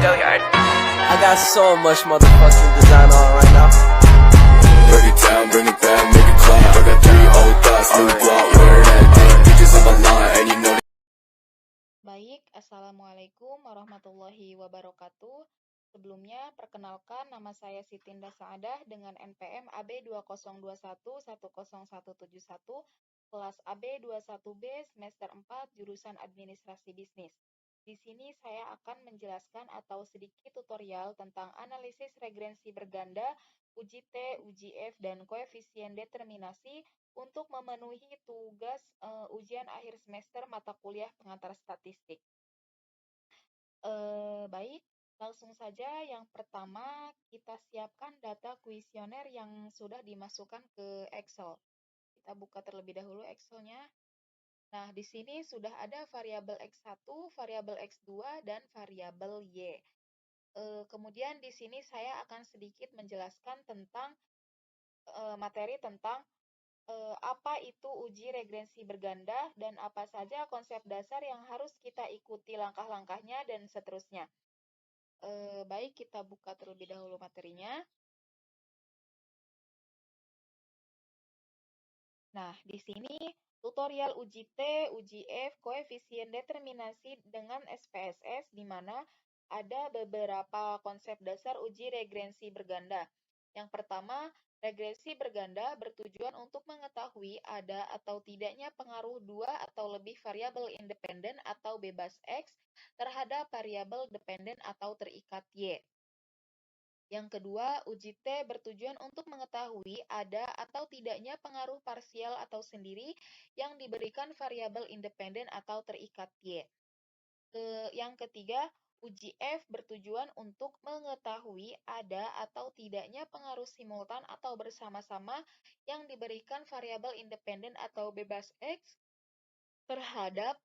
I got so much motherfucking design on right now. Break it down, bring it back, make it clap. I got 3 old thoughts, new guap, wear that thing. Bitches on my line, and you know. Baik, Assalamualaikum warahmatullahi wabarakatuh. Sebelumnya, perkenalkan nama saya Sitinda Saadah dengan NPM AB 2021101171, kelas AB 21B, semester 4, jurusan Administrasi Bisnis. Di sini saya akan menjelaskan atau sedikit tutorial tentang analisis regrensi berganda, uji T, uji F, dan koefisien determinasi untuk memenuhi tugas ujian akhir semester mata kuliah pengantar statistik. Baik, langsung saja yang pertama kita siapkan data kuesioner yang sudah dimasukkan ke Excel. Kita buka terlebih dahulu Excelnya. Nah, di sini sudah ada variabel X1, variabel X2, dan variabel Y. Kemudian di sini saya akan sedikit menjelaskan tentang materi tentang apa itu uji regrensi berganda dan apa saja konsep dasar yang harus kita ikuti langkah-langkahnya dan seterusnya. Baik, kita buka terlebih dahulu materinya. Nah, di sini tutorial uji T, uji F, koefisien determinasi dengan SPSS, di mana ada beberapa konsep dasar uji regrensi berganda. Yang pertama, regresi berganda bertujuan untuk mengetahui ada atau tidaknya pengaruh dua atau lebih variabel independen atau bebas X terhadap variabel dependen atau terikat Y. Yang kedua, uji T bertujuan untuk mengetahui ada atau tidaknya pengaruh parsial atau sendiri yang diberikan variabel independen atau terikat Y. Yang ketiga, uji F bertujuan untuk mengetahui ada atau tidaknya pengaruh simultan atau bersama-sama yang diberikan variabel independen atau bebas X terhadap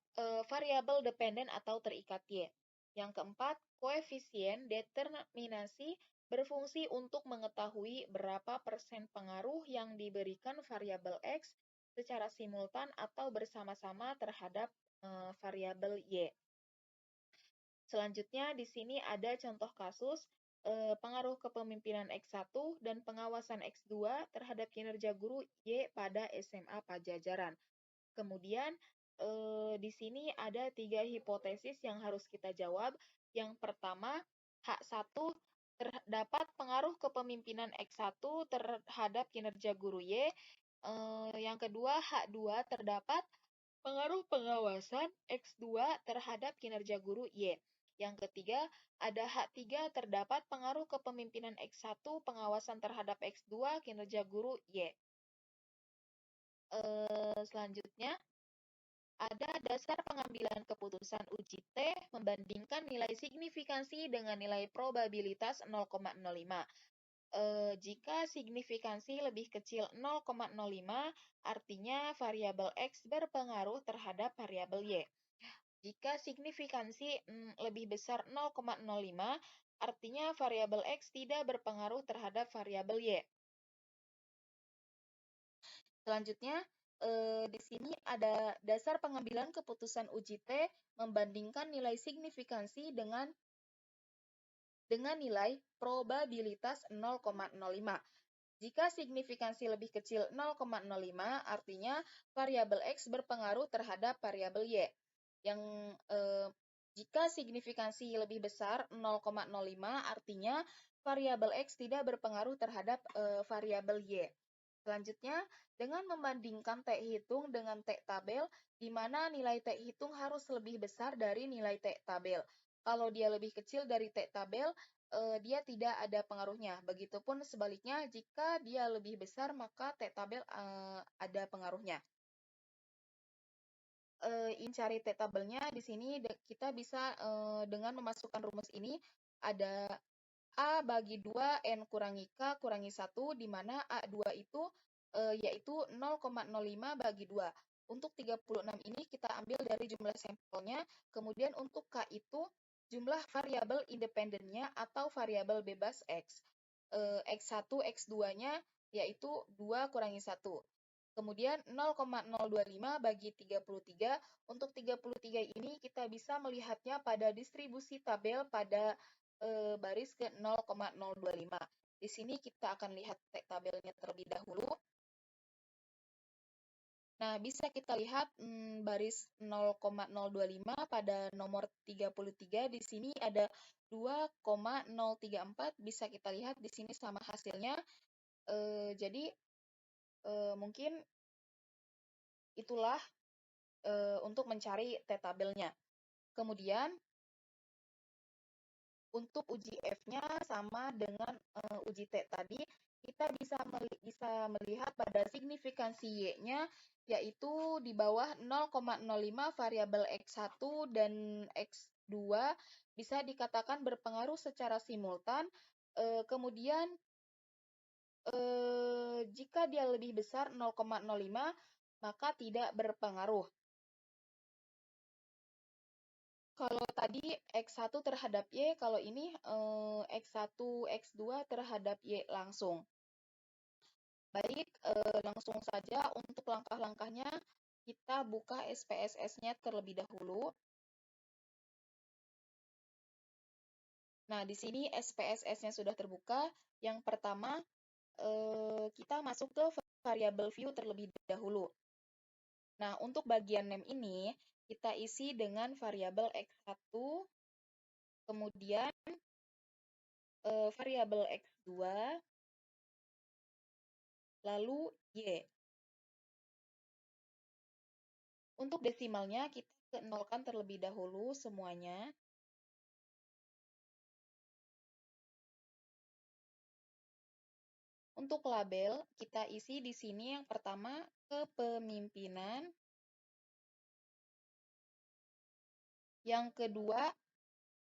variabel dependen atau terikat Y. Yang keempat, koefisien determinasi berfungsi untuk mengetahui berapa persen pengaruh yang diberikan variabel X secara simultan atau bersama-sama terhadap variabel Y. Selanjutnya, di sini ada contoh kasus pengaruh kepemimpinan X1 dan pengawasan X2 terhadap kinerja guru Y pada SMA Pajajaran. Kemudian, di sini ada 3 hipotesis yang harus kita jawab. Yang pertama, H1 terdapat pengaruh kepemimpinan X1 terhadap kinerja guru Y. Yang kedua, H2 terdapat pengaruh pengawasan X2 terhadap kinerja guru Y. Yang ketiga, ada H3 terdapat pengaruh kepemimpinan X1 pengawasan terhadap X2 kinerja guru Y. Selanjutnya, ada dasar pengambilan keputusan uji T membandingkan nilai signifikansi dengan nilai probabilitas 0,05. Jika signifikansi lebih kecil 0,05, artinya variabel X berpengaruh terhadap variabel Y. Jika signifikansi lebih besar 0,05, artinya variabel X tidak berpengaruh terhadap variabel Y. Selanjutnya, di sini ada dasar pengambilan keputusan uji T membandingkan nilai signifikansi dengan nilai probabilitas 0,05. Jika signifikansi lebih kecil 0,05, artinya variabel X berpengaruh terhadap variabel Y. Jika signifikansi lebih besar 0,05, artinya variabel X tidak berpengaruh terhadap variabel Y. Selanjutnya, dengan membandingkan T hitung dengan T tabel, di mana nilai T hitung harus lebih besar dari nilai T tabel. Kalau dia lebih kecil dari T tabel, dia tidak ada pengaruhnya. Begitupun sebaliknya, jika dia lebih besar, maka T tabel ada pengaruhnya. Cari T tabelnya di sini kita bisa dengan memasukkan rumus ini, ada A bagi 2 N kurangi K kurangi 1, di mana A2 itu yaitu 0,05 bagi 2. Untuk 36 ini kita ambil dari jumlah sampelnya, kemudian untuk K itu jumlah variabel independennya atau variabel bebas X. X1, X2-nya yaitu 2 kurangi 1. Kemudian 0,025 bagi 33, untuk 33 ini kita bisa melihatnya pada distribusi tabel pada baris ke 0,025. Di sini kita akan lihat tabelnya terlebih dahulu. Nah, bisa kita lihat baris 0,025 pada nomor 33 di sini ada 2,034, bisa kita lihat di sini sama hasilnya. Jadi mungkin itulah untuk mencari T-tabelnya. Kemudian untuk uji F-nya sama dengan uji T tadi, kita bisa melihat pada signifikansi Y-nya, yaitu di bawah 0,05 variabel X1 dan X2 bisa dikatakan berpengaruh secara simultan. Kemudian jika dia lebih besar 0,05, maka tidak berpengaruh. Kalau tadi X1 terhadap Y, kalau ini X1, X2 terhadap Y langsung. Baik, langsung saja untuk langkah-langkahnya, kita buka SPSS-nya terlebih dahulu. Nah, di sini SPSS-nya sudah terbuka. Yang pertama, kita masuk ke variabel view terlebih dahulu. Nah, untuk bagian name ini, kita isi dengan variabel X1, kemudian variabel X2, lalu Y. Untuk desimalnya, kita ke-nolkan terlebih dahulu semuanya. Untuk label, kita isi di sini yang pertama kepemimpinan, yang kedua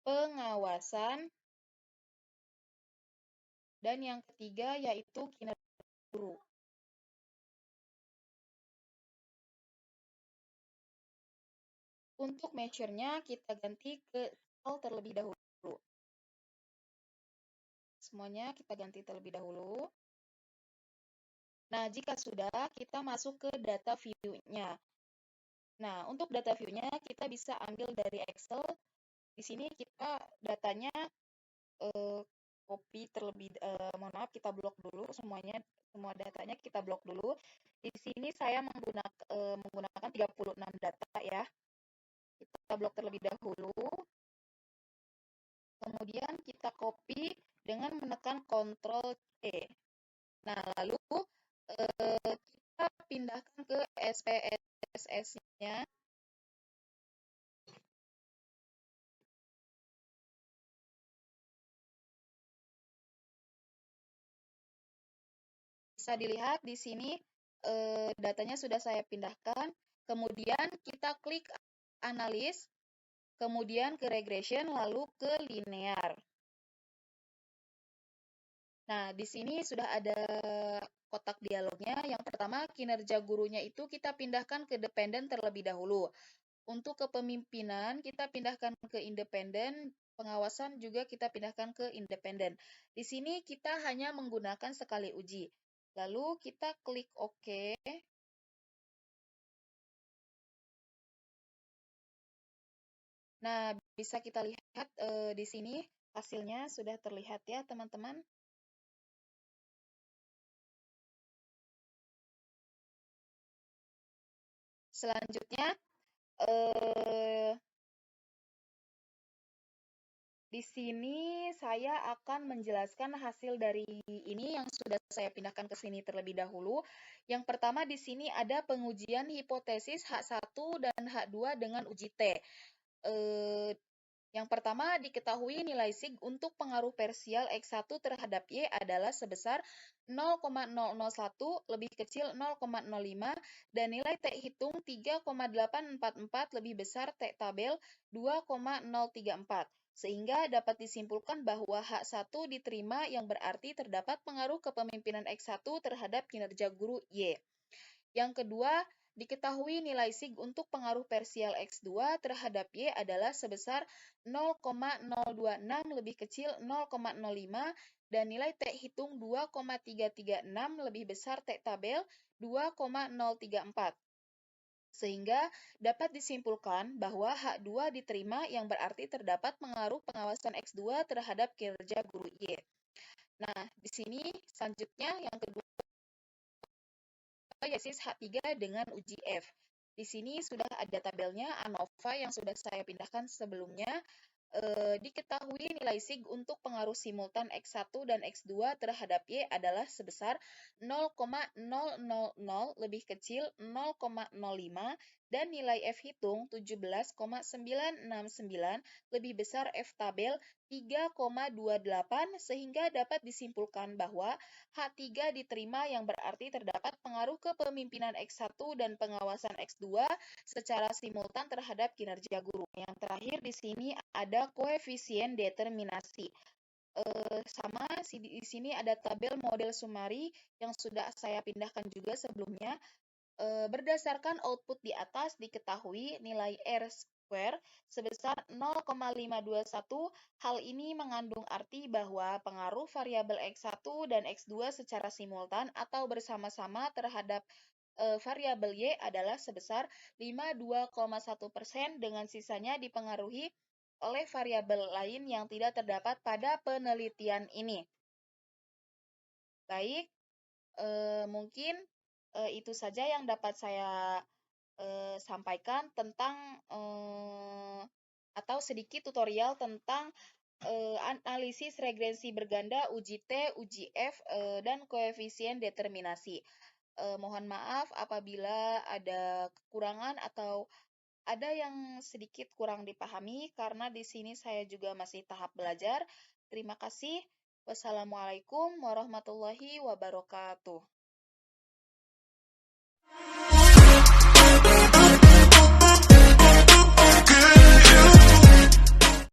pengawasan, dan yang ketiga yaitu kinerja guru. Untuk measure-nya kita ganti ke style terlebih dahulu. Semuanya kita ganti terlebih dahulu. Nah, jika sudah, kita masuk ke data view-nya. Nah, untuk data view-nya kita bisa ambil dari Excel. Di sini kita datanya copy terlebih, mohon maaf, kita blok dulu semuanya, semua datanya kita blok dulu. Di sini saya menggunakan 36 data ya. Kita blok terlebih dahulu. Kemudian kita copy dengan menekan Ctrl C. Nah, lalu kita pindahkan ke SPSS-nya. Bisa dilihat di sini datanya sudah saya pindahkan. Kemudian kita klik analis, kemudian ke regression, lalu ke linear. Nah, di sini sudah ada kotak dialognya. Yang pertama, kinerja gurunya itu kita pindahkan ke dependen terlebih dahulu. Untuk kepemimpinan, kita pindahkan ke independen. Pengawasan juga kita pindahkan ke independen. Di sini kita hanya menggunakan sekali uji. Lalu kita klik OK. Nah, bisa kita lihat di sini hasilnya sudah terlihat ya, teman-teman. Selanjutnya, di sini saya akan menjelaskan hasil dari ini yang sudah saya pindahkan ke sini terlebih dahulu. Yang pertama di sini ada pengujian hipotesis H1 dan H2 dengan uji T. Yang pertama diketahui nilai sig untuk pengaruh parsial X1 terhadap Y adalah sebesar 0,001 lebih kecil 0,05 dan nilai T hitung 3,844 lebih besar T tabel 2,034. Sehingga dapat disimpulkan bahwa H1 diterima yang berarti terdapat pengaruh kepemimpinan X1 terhadap kinerja guru Y. Yang kedua, diketahui nilai sig untuk pengaruh parsial X2 terhadap Y adalah sebesar 0,026 lebih kecil 0,05 dan nilai T hitung 2,336 lebih besar T tabel 2,034. Sehingga dapat disimpulkan bahwa H2 diterima yang berarti terdapat pengaruh pengawasan X2 terhadap kinerja guru Y. Nah, di sini selanjutnya yang kedua yaitu H3 dengan uji F. Di sini sudah ada tabelnya ANOVA yang sudah saya pindahkan sebelumnya. Diketahui nilai sig untuk pengaruh simultan X1 dan X2 terhadap Y adalah sebesar 0,000 lebih kecil 0,05 dan nilai F hitung 17,969 lebih besar F tabel 3,28 sehingga dapat disimpulkan bahwa H3 diterima yang berarti terdapat pengaruh kepemimpinan X1 dan pengawasan X2 secara simultan terhadap kinerja guru. Yang terakhir di sini ada koefisien determinasi. Di sini ada tabel model sumari yang sudah saya pindahkan juga sebelumnya. Berdasarkan output di atas diketahui nilai R square sebesar 0,521. Hal ini mengandung arti bahwa pengaruh variabel X1 dan X2 secara simultan atau bersama-sama terhadap variabel Y adalah sebesar 52,1% dengan sisanya dipengaruhi oleh variabel lain yang tidak terdapat pada penelitian ini. Baik, mungkin itu saja yang dapat saya sampaikan tentang atau sedikit tutorial tentang analisis regrensi berganda, uji T, uji F, dan koefisien determinasi. Mohon maaf apabila ada kekurangan atau ada yang sedikit kurang dipahami karena di sini saya juga masih tahap belajar. Terima kasih. Wassalamualaikum warahmatullahi wabarakatuh.